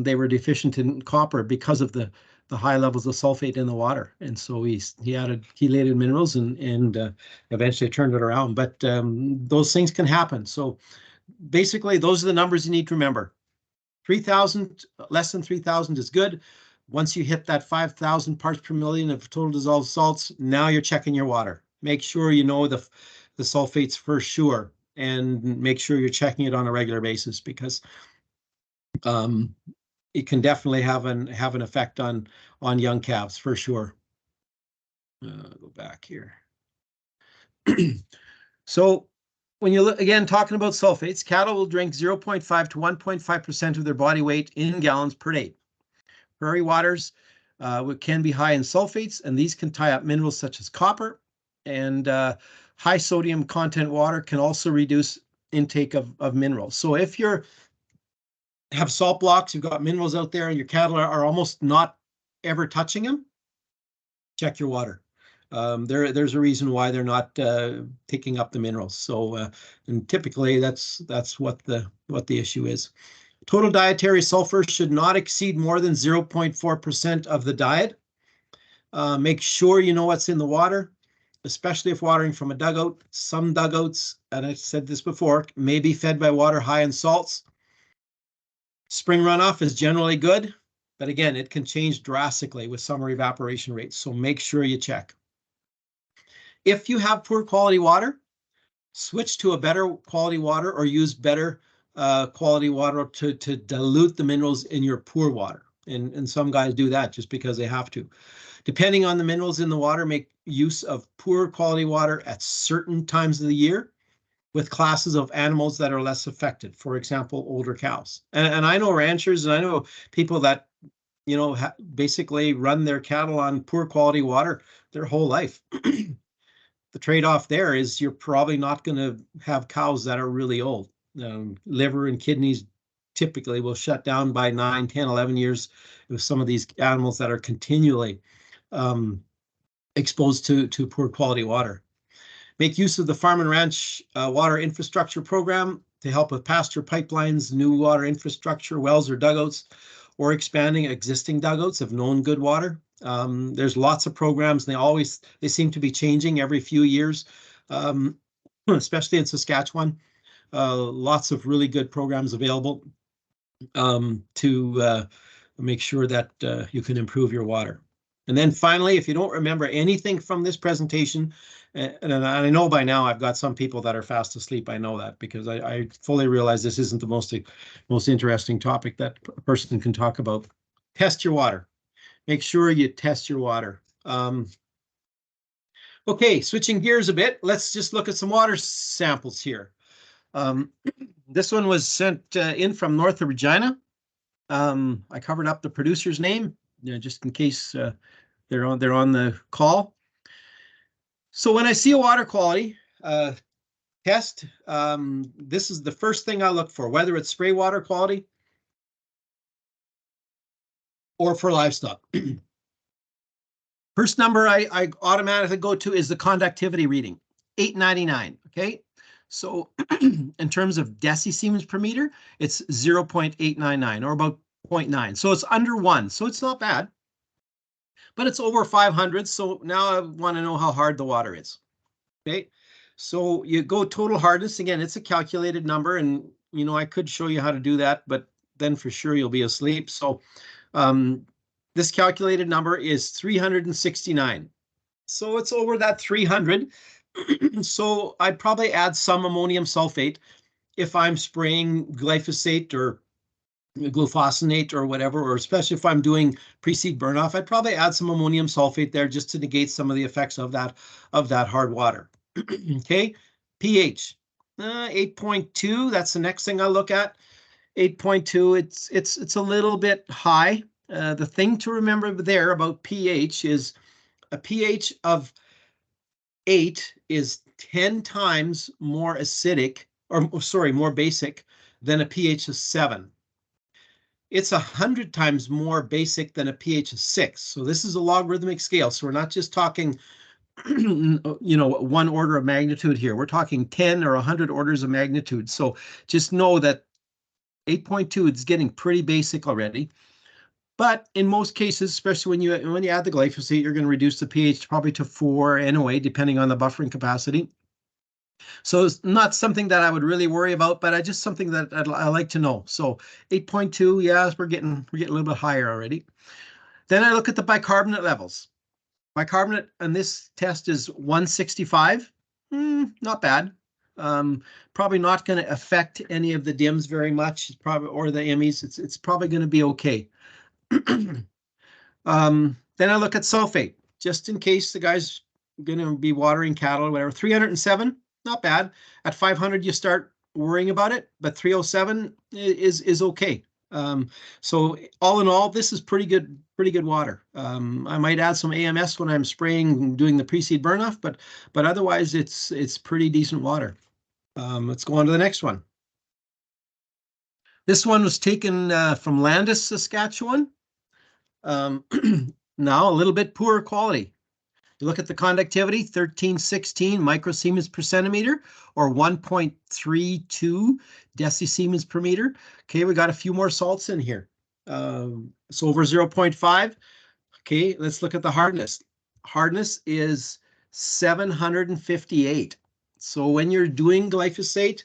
they were deficient in copper because of the high levels of sulfate in the water. And so he added chelated minerals and eventually turned it around. But those things can happen. So basically, those are the numbers you need to remember. 3,000, less than 3,000 is good. Once you hit that 5,000 parts per million of total dissolved salts, now you're checking your water. Make sure you know the sulfates for sure, and make sure you're checking it on a regular basis, because it can definitely have an effect on young calves for sure. Go back here. So when you look again, talking about sulfates, cattle will drink 0.5 to 1.5% of their body weight in gallons per day. Prairie waters can be high in sulfates, and these can tie up minerals such as copper, and high sodium content water can also reduce intake of minerals. So if you have salt blocks, you've got minerals out there, and your cattle are almost not ever touching them, check your water. There's a reason why they're not taking up the minerals. So and typically that's what the issue is. Total dietary sulfur should not exceed more than 0.4% of the diet. Make sure you know what's in the water, especially if watering from a dugout. Some dugouts, and I said this before, may be fed by water high in salts. Spring runoff is generally good, but again, it can change drastically with summer evaporation rates, so make sure you check. If you have poor quality water, switch to a better quality water or use better quality water to dilute the minerals in your poor water. And some guys do that just because they have to. Depending on the minerals in the water, make use of poor quality water at certain times of the year with classes of animals that are less affected. For example, older cows. And I know ranchers and I know people that, you know, basically run their cattle on poor quality water their whole life. The trade-off there is you're probably not going to have cows that are really old. Liver and kidneys typically will shut down by 9, 10, 11 years with some of these animals that are continually exposed to poor quality water. Make use of the Farm and Ranch Water Infrastructure Program to help with pasture pipelines, new water infrastructure, wells or dugouts, or expanding existing dugouts of known good water. There's lots of programs, and they seem to be changing every few years, especially in Saskatchewan. Lots of really good programs available to make sure that you can improve your water. And then finally, if you don't remember anything from this presentation, and I know by now I've got some people that are fast asleep. I know that because I fully realize this isn't the most interesting topic that a person can talk about. Test your water. Make sure you test your water. Okay, switching gears a bit, let's just look at some water samples here. This one was sent in from north of Regina. I covered up the producer's name, just in case they're on the call. So when I see a water quality test, this is the first thing I look for, whether it's spray water quality or for livestock. First number I automatically go to is the conductivity reading, 899, okay? So in terms of decisiemens per meter, it's 0.899 or about 0.9. So it's under 1, so it's not bad. But it's over 500, so now I want to know how hard the water is. Okay, so you go total hardness. Again, it's a calculated number, and you know I could show you how to do that, but then for sure you'll be asleep. So this calculated number is 369. So it's over that 300. So I'd probably add some ammonium sulfate if I'm spraying glyphosate or glufosinate or whatever, or especially if I'm doing pre-seed burn-off, I'd probably add some ammonium sulfate there just to negate some of the effects of that hard water. Okay, pH 8.2. That's the next thing I look at. 8.2. It's a little bit high. The thing to remember there about pH is a pH of 8 is 10 times more acidic, or sorry, more basic than a pH of 7. It's 100 times more basic than a pH of 6. So this is a logarithmic scale. So we're not just talking, you know, one order of magnitude here. We're talking 10 or 100 orders of magnitude. So just know that 8.2 is getting pretty basic already. But in most cases, especially when you add the glyphosate, you're going to reduce the pH probably to 4 anyway, depending on the buffering capacity. So it's not something that I would really worry about, but just something that I like to know. So 8.2, yes, we're getting a little bit higher already. Then I look at the bicarbonate levels. Bicarbonate on this test is 165. Not bad. Probably not going to affect any of the DIMs very much, or the IMIs. It's probably going to be okay. Then I look at sulfate, just in case the guy's going to be watering cattle or whatever. 307, not bad. At 500, you start worrying about it, but 307 is okay. So all in all, this is pretty good water. I might add some AMS when I'm spraying and doing the pre-seed burn-off, but otherwise it's pretty decent water. Let's go on to the next one. This one was taken from Landis, Saskatchewan. Now a little bit poorer quality. You look at the conductivity, 1316 microsiemens per centimeter, or 1.32 decisiemens per meter. Okay, we got a few more salts in here. So over 0.5. Okay, let's look at the hardness. Hardness is 758. So when you're doing glyphosate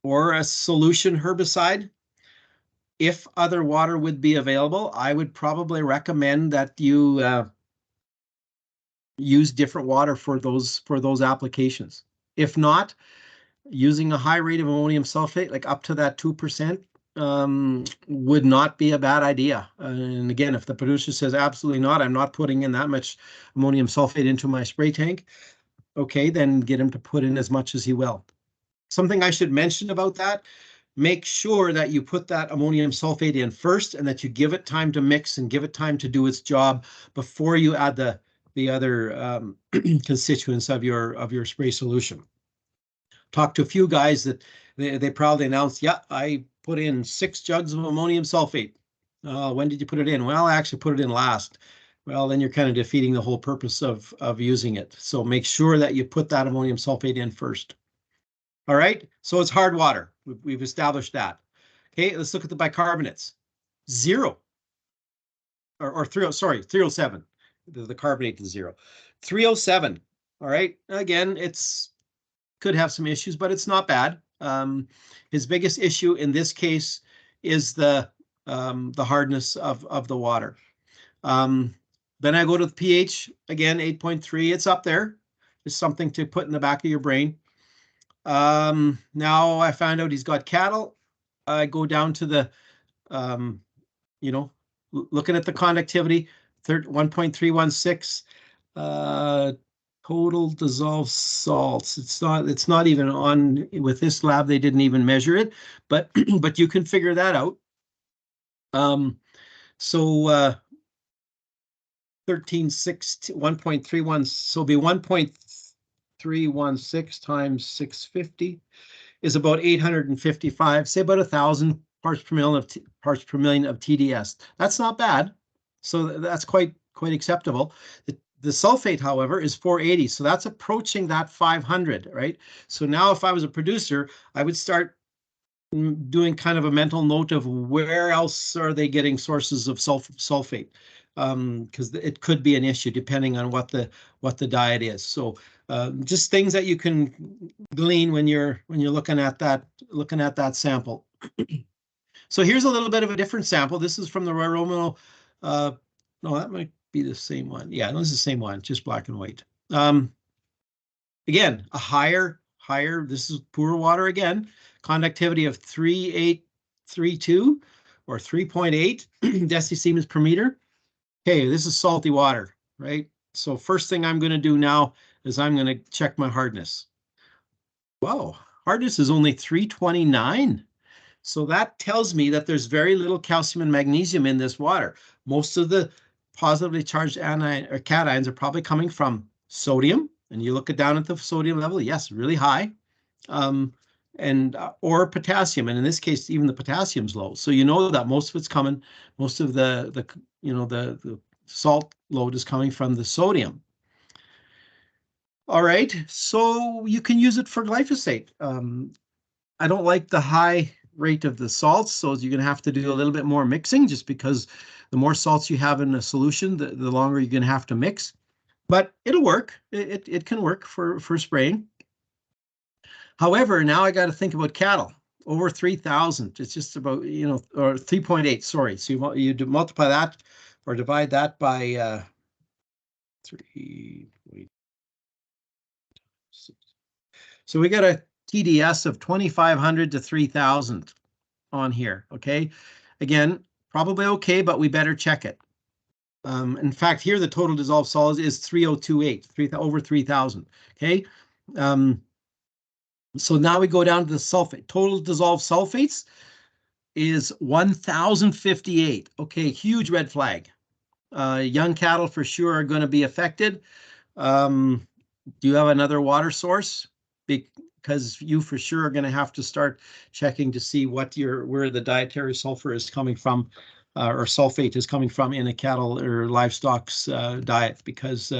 or a solution herbicide, if other water would be available, I would probably recommend that you use different water for those applications. If not, using a high rate of ammonium sulfate, like up to that 2%, would not be a bad idea. And again, if the producer says absolutely not, I'm not putting in that much ammonium sulfate into my spray tank, okay, then get him to put in as much as he will. Something I should mention about that, make sure that you put that ammonium sulfate in first and that you give it time to mix and give it time to do its job before you add the other constituents of your spray solution. Talked to a few guys that they proudly announced, yeah, I put in 6 jugs of ammonium sulfate. When did you put it in? Well, I actually put it in last. Well, then you're kind of defeating the whole purpose of using it. So make sure that you put that ammonium sulfate in first. All right, so it's hard water. We've established that. Okay, let's look at the bicarbonates. 0. Or 307. The carbonate is 0. 307. All right, again, it's could have some issues, but it's not bad. His biggest issue in this case is the hardness of the water. Then I go to the pH, again, 8.3. It's up there. It's something to put in the back of your brain. Now I found out he's got cattle. I go down to the, looking at the conductivity, 1.316. Total dissolved salts. It's not even on with this lab. They didn't even measure it, but but you can figure that out. So 13.6 1.31. So it'll be 1.316 times 650 is about 855. Say about 1,000 parts per million of TDS. That's not bad. So that's quite acceptable. The sulfate, however, is 480, so that's approaching that 500, right? So now if I was a producer, I would start doing kind of a mental note of where else are they getting sources of sulfate, because it could be an issue depending on what the diet is. So just things that you can glean when you're looking at that sample. So here's a little bit of a different sample. This is from the Royal no, that might be the same one. Yeah, no, this is the same one, just black and white. Again, a higher, this is poor water again, conductivity of 3.832 or 3.8 decisiemens per meter. Okay, this is salty water, right? So first thing I'm going to do now is I'm going to check my hardness. Wow, hardness is only 329. So that tells me that there's very little calcium and magnesium in this water. Most of the positively charged anion or cations are probably coming from sodium, and you look down at the sodium level, yes, really high, or potassium, and in this case, even the potassium's low. So you know that most of it's coming, most of the salt load is coming from the sodium. All right, so you can use it for glyphosate. I don't like the high rate of the salts, so you're going to have to do a little bit more mixing, just because the more salts you have in a solution, the longer you're going to have to mix. But it'll work. It can work for spraying. However, now I got to think about cattle. Over 3,000. It's just about, or 3.8, sorry. So you multiply that or divide that by 3. So we got a TDS of 2,500 to 3,000 on here, okay? Again, probably okay, but we better check it. In fact, here the total dissolved solids is 3,028, over 3,000, okay? So now we go down to the sulfate. Total dissolved sulfates is 1,058. Okay, huge red flag. Young cattle for sure are going to be affected. Do you have another water source? Because you for sure are going to have to start checking to see where the dietary sulfur is coming from, or sulfate is coming from in a cattle or livestock's diet, because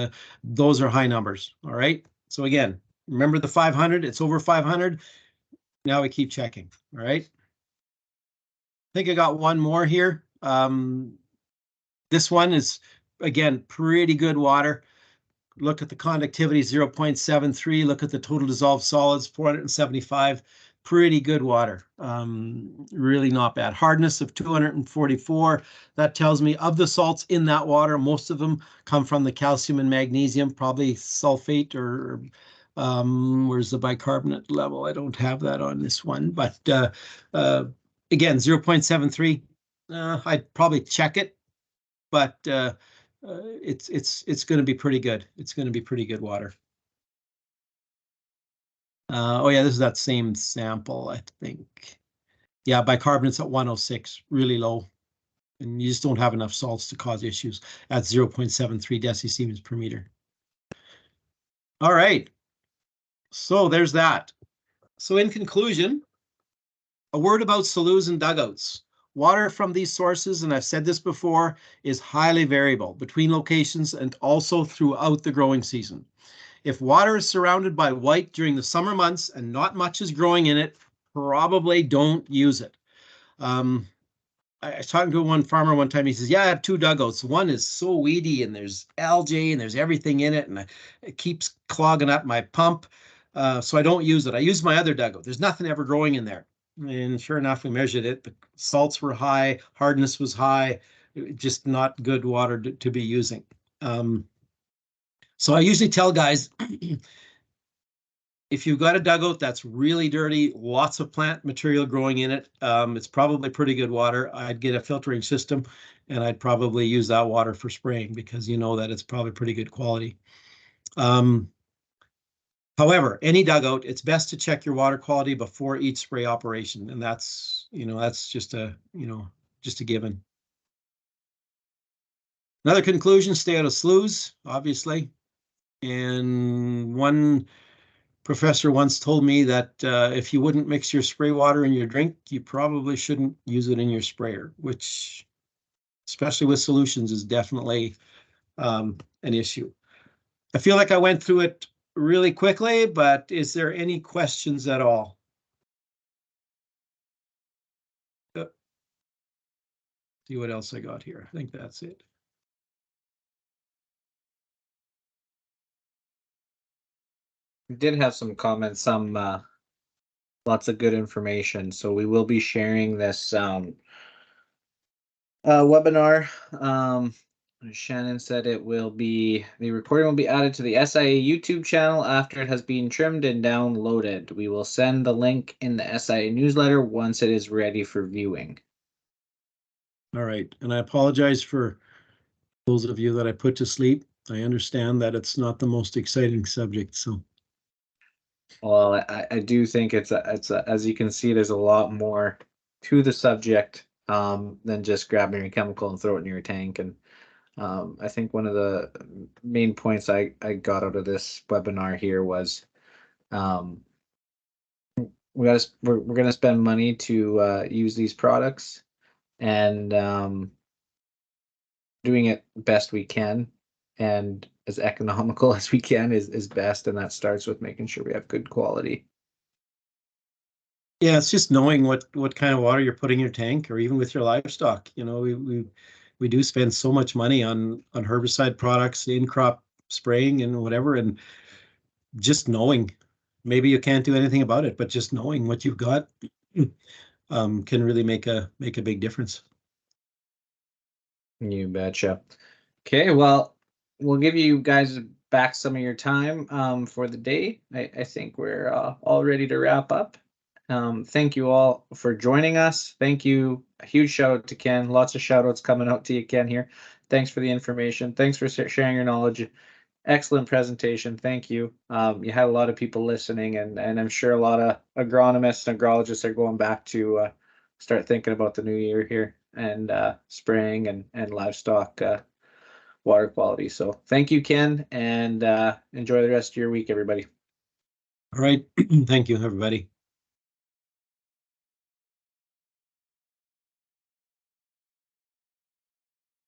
those are high numbers. All right. So again, remember the 500, it's over 500. Now we keep checking. All right. I think I got one more here. This one is, again, pretty good water. Look at the conductivity, 0.73. Look at the total dissolved solids, 475. Pretty good water. Really not bad. Hardness of 244. That tells me of the salts in that water, most of them come from the calcium and magnesium, probably sulfate or Where's the bicarbonate level? I don't have that on this one, but again, 0.73. I'd probably check it, but it's going to be pretty good. It's going to be pretty good water. Oh yeah, this is that same sample, I think. Yeah, bicarbonate's at 106, really low. And you just don't have enough salts to cause issues at 0.73 decisiemens per meter. All right. So there's that. So in conclusion, a word about sloughs and dugouts. Water from these sources, and I've said this before, is highly variable between locations and also throughout the growing season. If water is surrounded by white during the summer months and not much is growing in it, probably don't use it. I was talking to one farmer one time. He says, yeah, I have 2 dugouts. One is so weedy and there's algae and there's everything in it, and it keeps clogging up my pump. So I don't use it. I use my other dugout. There's nothing ever growing in there. And sure enough, we measured it. The salts were high, hardness was high, just not good water to be using. So I usually tell guys, if you've got a dugout that's really dirty, lots of plant material growing in it, it's probably pretty good water. I'd get a filtering system and I'd probably use that water for spraying because you know that it's probably pretty good quality. However, any dugout, it's best to check your water quality before each spray operation. And that's, that's just a given. Another conclusion, stay out of sloughs, obviously. And one professor once told me that if you wouldn't mix your spray water in your drink, you probably shouldn't use it in your sprayer, which, especially with solutions, is definitely an issue. I feel like I went through it really quickly, but is there any questions at all? See what else I got here. I think that's it. We did have some comments, some lots of good information. So we will be sharing this webinar. Shannon said the recording will be added to the SIA YouTube channel after it has been trimmed and downloaded. We will send the link in the SIA newsletter once it is ready for viewing. All right, and I apologize for those of you that I put to sleep. I understand that it's not the most exciting subject, so. Well, I do think it's as you can see, there's a lot more to the subject than just grabbing your chemical and throw it in your tank. And I think one of the main points I got out of this webinar here was we're going to spend money to use these products, and doing it best we can and as economical as we can is best, and that starts with making sure we have good quality. Yeah, it's just knowing what kind of water you're putting in your tank, or even with your livestock. We do spend so much money on herbicide products, in crop spraying, and whatever, and just knowing. Maybe you can't do anything about it, but just knowing what you've got can really make a big difference. You betcha. Okay, well, we'll give you guys back some of your time for the day. I think we're all ready to wrap up. Thank you all for joining us. Thank you. A huge shout out to Ken. Lots of shout outs coming out to you, Ken, here. Thanks for the information. Thanks for sharing your knowledge. Excellent presentation. Thank you. You had a lot of people listening, and I'm sure a lot of agronomists and agrologists are going back to start thinking about the new year here and spraying and livestock water quality. So thank you, Ken, and enjoy the rest of your week, everybody. All right. Thank you, everybody.